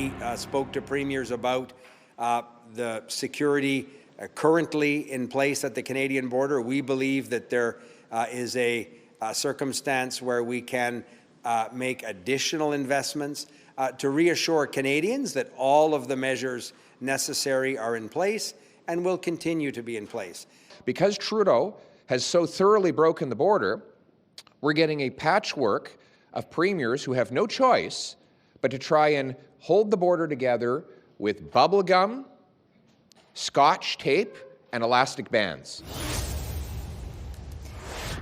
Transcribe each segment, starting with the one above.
we spoke to premiers about the security currently in place at the Canadian border. We believe that there is a circumstance where we can make additional investments to reassure Canadians that all of the measures necessary are in place and will continue to be in place. Because Trudeau has so thoroughly broken the border, we're getting a patchwork of premiers who have no choice but to try and hold the border together with bubble gum, scotch tape, and elastic bands.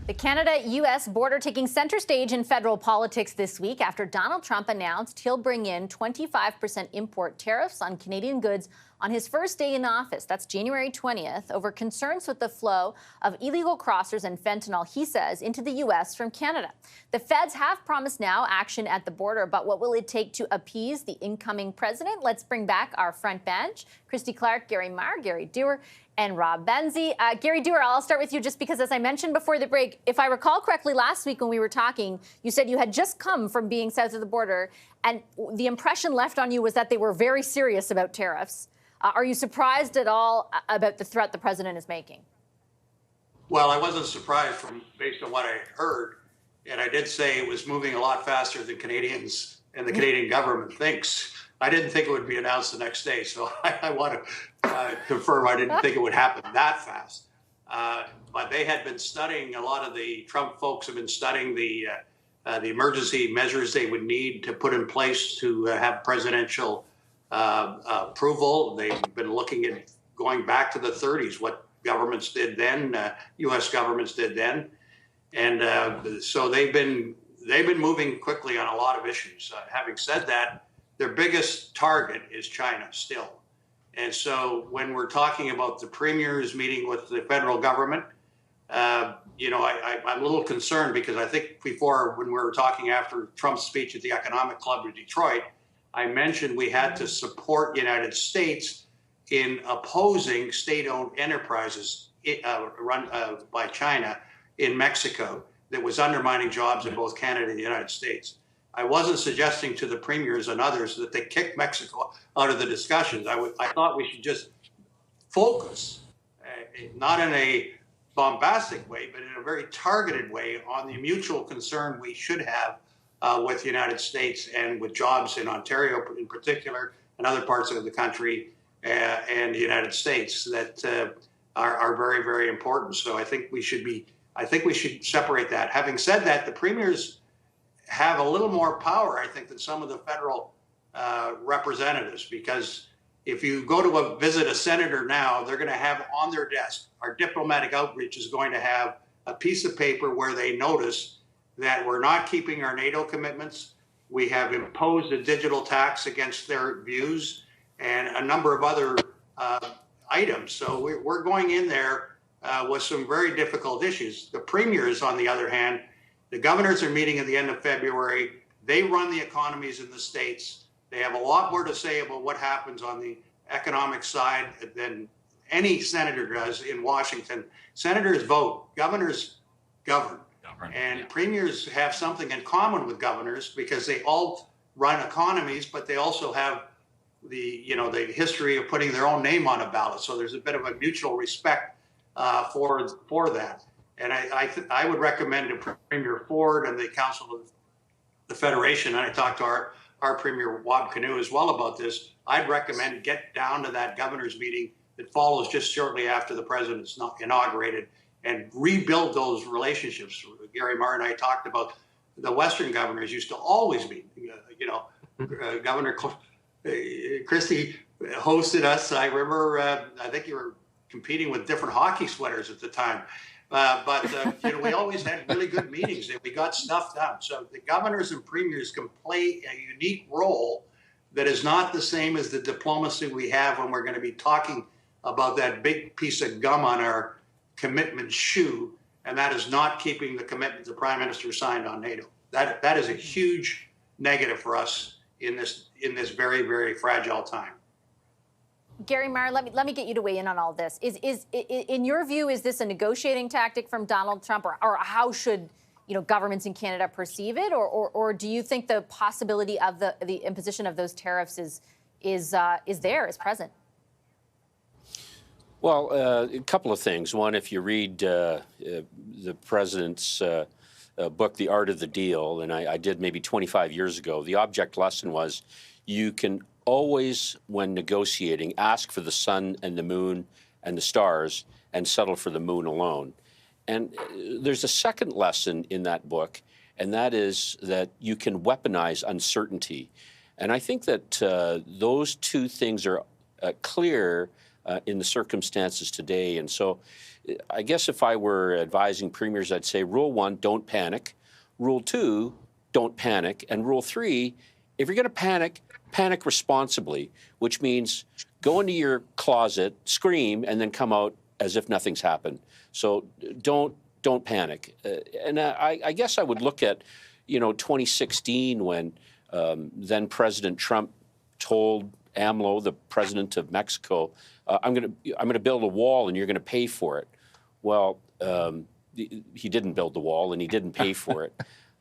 The Canada-U.S. border taking center stage in federal politics this week after Donald Trump announced he'll bring in 25% import tariffs on Canadian goods on his first day in office. That's January 20th, over concerns with the flow of illegal crossers and fentanyl, he says, into the U.S. from Canada. The feds have promised now action at the border, but what will it take to appease the incoming president? Let's bring back our front bench. Christy Clark, Gary Marr, Gary Doer, and Rob Benzie. Gary Doer, I'll start with you just because, as I mentioned before the break, if I recall correctly, last week when we were talking, you said you had just come from being south of the border, and the impression left on you was that they were very serious about tariffs. Are you surprised at all about the threat the president is making? Well, I wasn't surprised based on what I heard, and I did say it was moving a lot faster than Canadians and the Canadian government thinks. I didn't think it would be announced the next day, so I want to confirm I didn't think it would happen that fast. But they had been studying, a lot of the Trump folks have been studying the emergency measures they would need to put in place to have presidential approval. They've been looking at going back to the 30s, what governments did then, U.S. governments did then, and so they've been moving quickly on a lot of issues. Having said that, their biggest target is China still, and so when we're talking about the premiers meeting with the federal government, I'm a little concerned because I think before, when we were talking after Trump's speech at the Economic Club in Detroit, I mentioned we had to support the United States in opposing state-owned enterprises run by China in Mexico that was undermining jobs in both Canada and the United States. I wasn't suggesting to the premiers and others that they kick Mexico out of the discussions. I thought we should just focus, not in a bombastic way, but in a very targeted way on the mutual concern we should have with the United States and with jobs in Ontario in particular and other parts of the country and the United States that are very, very important. So I think we should separate that. Having said that, the premiers have a little more power, I think, than some of the federal representatives, because if you go to visit a senator now, they're going to have on their desk, our diplomatic outreach is going to have a piece of paper where they notice that we're not keeping our NATO commitments. We have imposed a digital tax against their views and a number of other items. So we're going in there with some very difficult issues. The premiers, on the other hand, the governors are meeting at the end of February. They run the economies in the states. They have a lot more to say about what happens on the economic side than any senator does in Washington. Senators vote, governors govern. And premiers have something in common with governors because they all run economies, but they also have the history of putting their own name on a ballot. So there's a bit of a mutual respect for that. And I would recommend to Premier Ford and the Council of the Federation, and I talked to our Premier Wab Kinew as well about this, I'd recommend get down to that governor's meeting that follows just shortly after the president's inaugurated and rebuild those relationships. Gary Marr and I talked about the Western governors used to always be, Governor Christy hosted us. I remember, I think you were competing with different hockey sweaters at the time. But we always had really good meetings and we got stuff done. So the governors and premiers can play a unique role that is not the same as the diplomacy we have when we're going to be talking about that big piece of gum on our commitment shoe, and that is not keeping the commitment the Prime Minister signed on NATO. That is a huge negative for us in this very, very fragile time. Gary Marr, let me get you to weigh in on all this. Is in your view, is this a negotiating tactic from Donald Trump, or how should governments in Canada perceive it, or do you think the possibility of the imposition of those tariffs is present? Well, a couple of things. One, if you read the president's book, The Art of the Deal, and I did maybe 25 years ago, the object lesson was you can always, when negotiating, ask for the sun and the moon and the stars and settle for the moon alone. And there's a second lesson in that book, and that is that you can weaponize uncertainty. And I think that those two things are clear in the circumstances today. And so I guess if I were advising premiers, I'd say rule 1, don't panic. Rule 2, don't panic. And rule 3, if you're going to panic, panic responsibly, which means go into your closet, scream, and then come out as if nothing's happened. So don't panic. And I guess I would look at, 2016 when then President Trump told AMLO, the president of Mexico, I'm going to build a wall and you're going to pay for it. Well, he didn't build the wall and he didn't pay for it.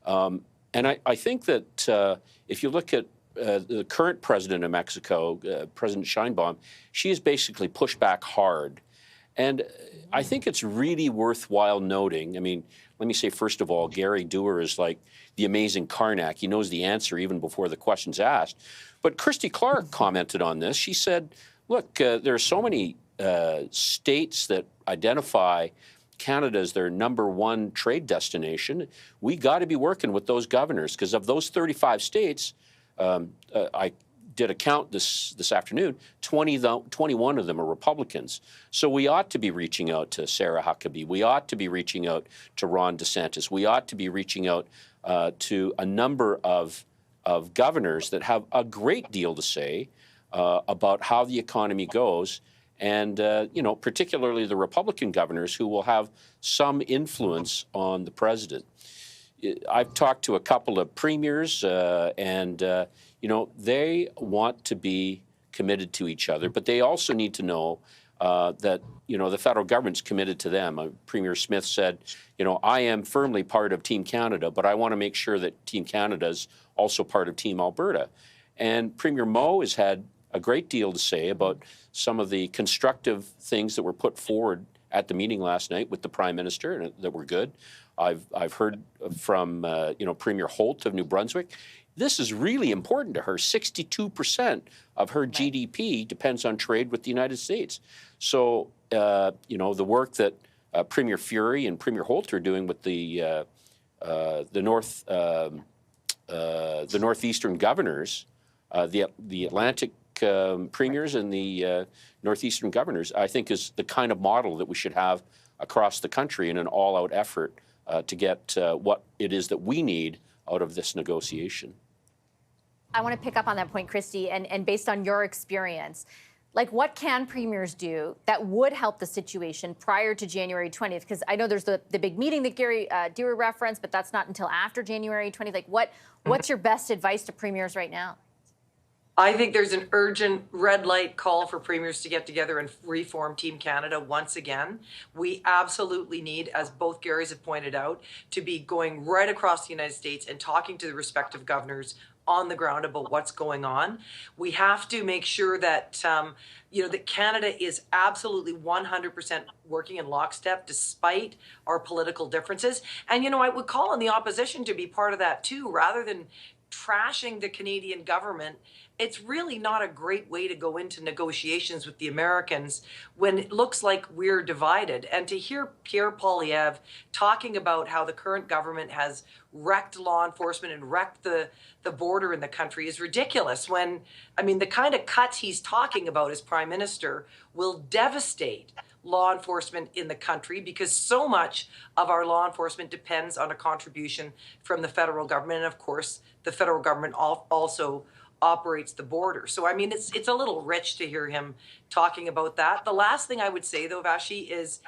And I think that if you look at the current president of Mexico, President Sheinbaum, she has basically pushed back hard. And I think it's really worthwhile noting. I mean, let me say, first of all, Gary Doer is like the amazing Karnak. He knows the answer even before the question's asked. But Christy Clark commented on this. She said, look, there are so many states that identify Canada as their #1 trade destination. We got to be working with those governors, because of those 35 states, I did a count this afternoon, 21 of them are Republicans. So we ought to be reaching out to Sarah Huckabee. We ought to be reaching out to Ron DeSantis. We ought to be reaching out to a number of governors that have a great deal to say about how the economy goes, and particularly the Republican governors who will have some influence on the president. I've talked to a couple of premiers, and they want to be committed to each other, but they also need to know that the federal government's committed to them. Premier Smith said, I am firmly part of Team Canada, but I want to make sure that Team Canada is also part of Team Alberta. And Premier Moe has had a great deal to say about some of the constructive things that were put forward at the meeting last night with the Prime Minister, and that were good. I've heard from Premier Holt of New Brunswick. This is really important to her. 62% of her GDP depends on trade with the United States. So the work that Premier Fury and Premier Holt are doing with the northeastern governors, the Atlantic premiers and the northeastern governors, I think is the kind of model that we should have across the country in an all-out effort to get what it is that we need out of this negotiation. I want to pick up on that point, Christy, and based on your experience, what can premiers do that would help the situation prior to January 20th? Because I know there's the big meeting that Gary Doer referenced, but that's not until after January 20th. What's your best advice to premiers right now? I think there's an urgent red light call for premiers to get together and reform Team Canada once again. We absolutely need, as both Garys have pointed out, to be going right across the United States and talking to the respective governors on the ground about what's going on. We have to make sure that that Canada is absolutely 100% working in lockstep despite our political differences. And I would call on the opposition to be part of that too, rather than trashing the Canadian government. It's really not a great way to go into negotiations with the Americans when it looks like we're divided. And to hear Pierre Poilievre talking about how the current government has wrecked law enforcement and wrecked the border in the country is ridiculous. The kind of cuts he's talking about as Prime Minister will devastate law enforcement in the country, because so much of our law enforcement depends on a contribution from the federal government. And of course, the federal government also operates the border. So, it's a little rich to hear him talking about that. The last thing I would say, though, Vassy, is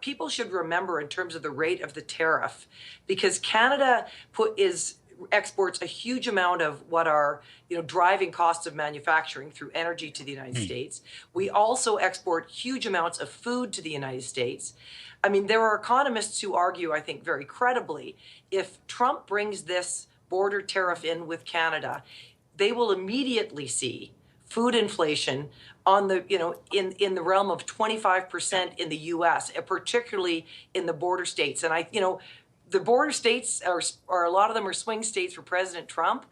people should remember in terms of the rate of the tariff, because Canada is exports a huge amount of what are, driving costs of manufacturing through energy to the United States. We also export huge amounts of food to the United States. I mean, there are economists who argue, I think very credibly, if Trump brings this border tariff in with Canada, they will immediately see food inflation on the, in the realm of 25% in the US, particularly in the border states. And the border states are a lot of them are swing states for President Trump.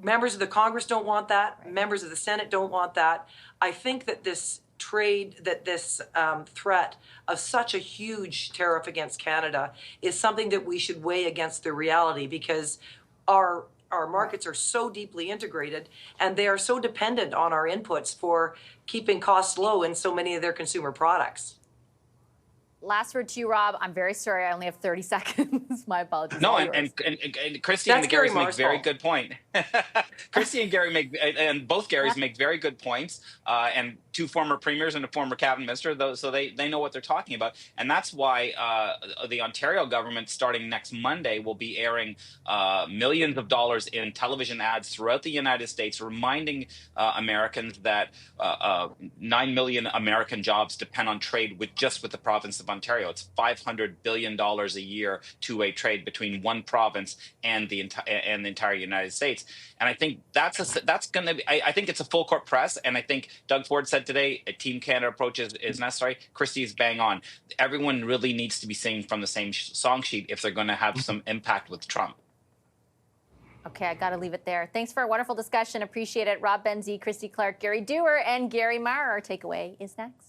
Members of the Congress don't want that. Right. Members of the Senate don't want that. I think that this threat of such a huge tariff against Canada is something that we should weigh against the reality, because our markets are so deeply integrated and they are so dependent on our inputs for keeping costs low in so many of their consumer products. Last word to you, Rob. I'm very sorry. I only have 30 seconds. My apologies. No, and Christy and the Garys make very good point. Christy and Gary and both Garys make very good points. And two former premiers and a former cabinet minister, so they know what they're talking about. And that's why the Ontario government, starting next Monday, will be airing millions of dollars in television ads throughout the United States, reminding Americans that 9 million American jobs depend on trade with the province of Ontario. It's $500 billion a year two-way trade between one province and the entire United States. And I think that's going to be. I think it's a full court press, and I think Doug Ford said today a Team Canada approach is necessary. Christy is bang on. Everyone really needs to be singing from the same song sheet if they're going to have some impact with Trump. Okay, I got to leave it there. Thanks for a wonderful discussion. Appreciate it. Rob Benzie, Christy Clark, Gary Doer, and Gary Marr. Our takeaway is next.